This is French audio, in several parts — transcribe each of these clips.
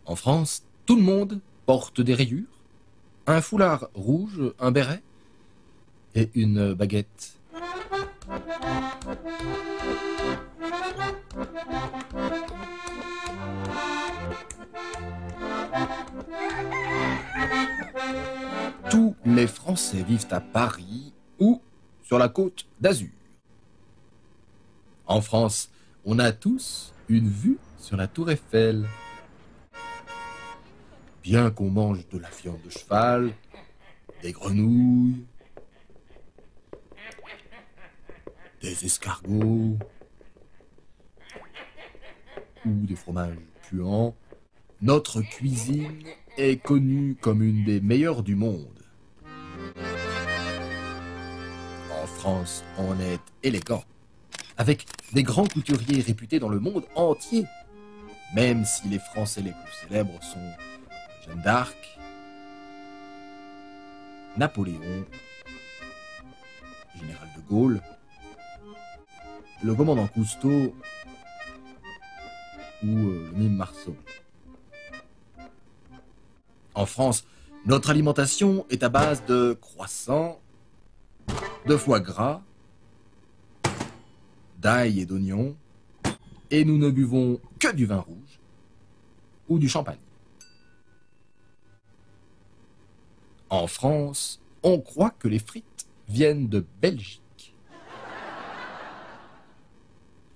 En France, tout le monde porte des rayures, un foulard rouge, un béret et une baguette. Tous les Français vivent à Paris ou sur la côte d'Azur. En France, on a tous une vue sur la tour Eiffel. Bien qu'on mange de la viande de cheval, des grenouilles, des escargots ou des fromages puants, notre cuisine est connue comme une des meilleures du monde. En France, on est élégant, avec des grands couturiers réputés dans le monde entier, même si les Français les plus célèbres sont Jeanne d'Arc, Napoléon, Général de Gaulle, le commandant Cousteau ou le mime Marceau. En France, notre alimentation est à base de croissants, de foie gras, d'ail et d'oignons, et nous ne buvons que du vin rouge ou du champagne. En France, on croit que les frites viennent de Belgique.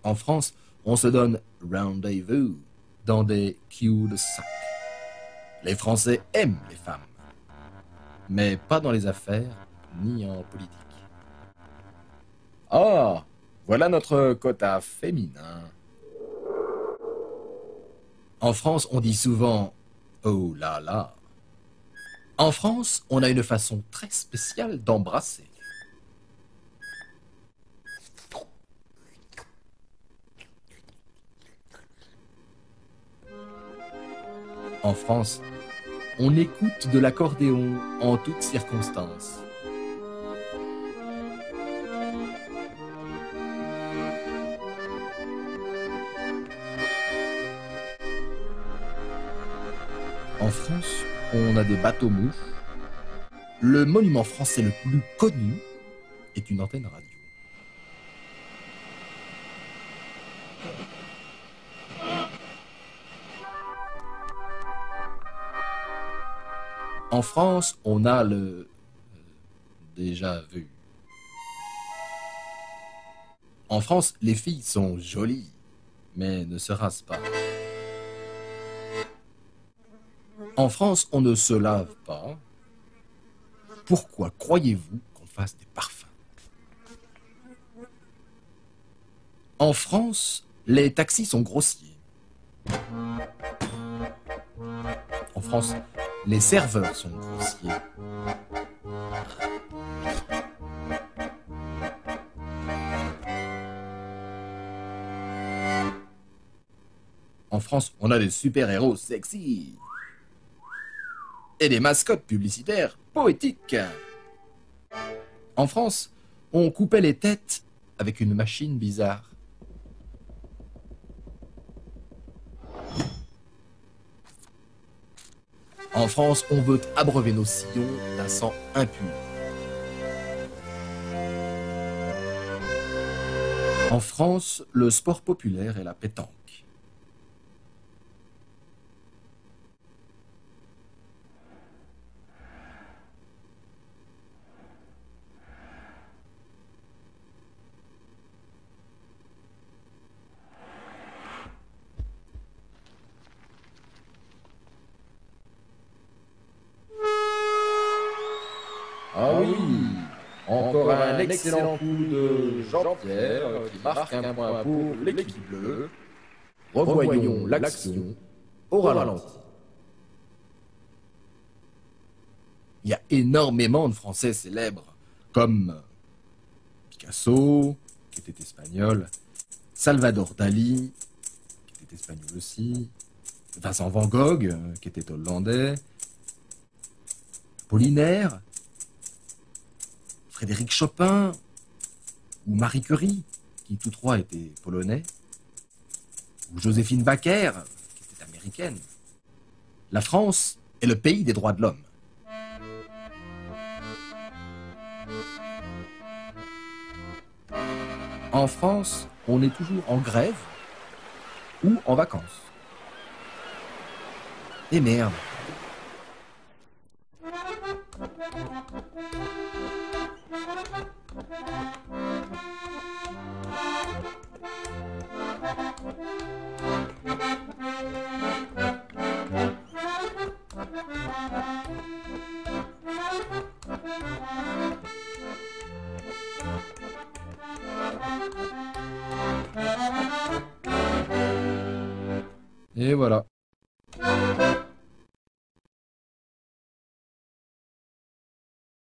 En France, on se donne rendez-vous dans des cul-de-sac. Les Français aiment les femmes, mais pas dans les affaires ni en politique. Oh, voilà notre quota féminin. En France, on dit souvent « oh là là ». En France, on a une façon très spéciale d'embrasser. En France, on écoute de l'accordéon en toutes circonstances. En France, on a des bateaux-mouches. Le monument français le plus connu est une antenne radio. En France, on a le déjà vu. En France, les filles sont jolies, mais ne se rasent pas. En France, on ne se lave pas. Pourquoi croyez-vous qu'on fasse des parfums? En France, les taxis sont grossiers. En France, les serveurs sont grossiers. En France, on a des super-héros sexy. Et des mascottes publicitaires poétiques. En France, on coupait les têtes avec une machine bizarre. En France, on veut abreuver nos sillons d'un sang impur. En France, le sport populaire est la pétanque. Ah oui, encore un excellent coup de Jean-Pierre qui marque un point pour l'équipe bleue. Revoyons l'action au ralenti. Il y a énormément de Français célèbres, comme Picasso, qui était espagnol, Salvador Dali, qui était espagnol aussi, Vincent van Gogh, qui était hollandais, Apollinaire, Frédéric Chopin ou Marie Curie, qui tous trois étaient polonais, ou Joséphine Baker, qui était américaine. La France est le pays des droits de l'homme. En France, on est toujours en grève ou en vacances. Et merde. Et voilà.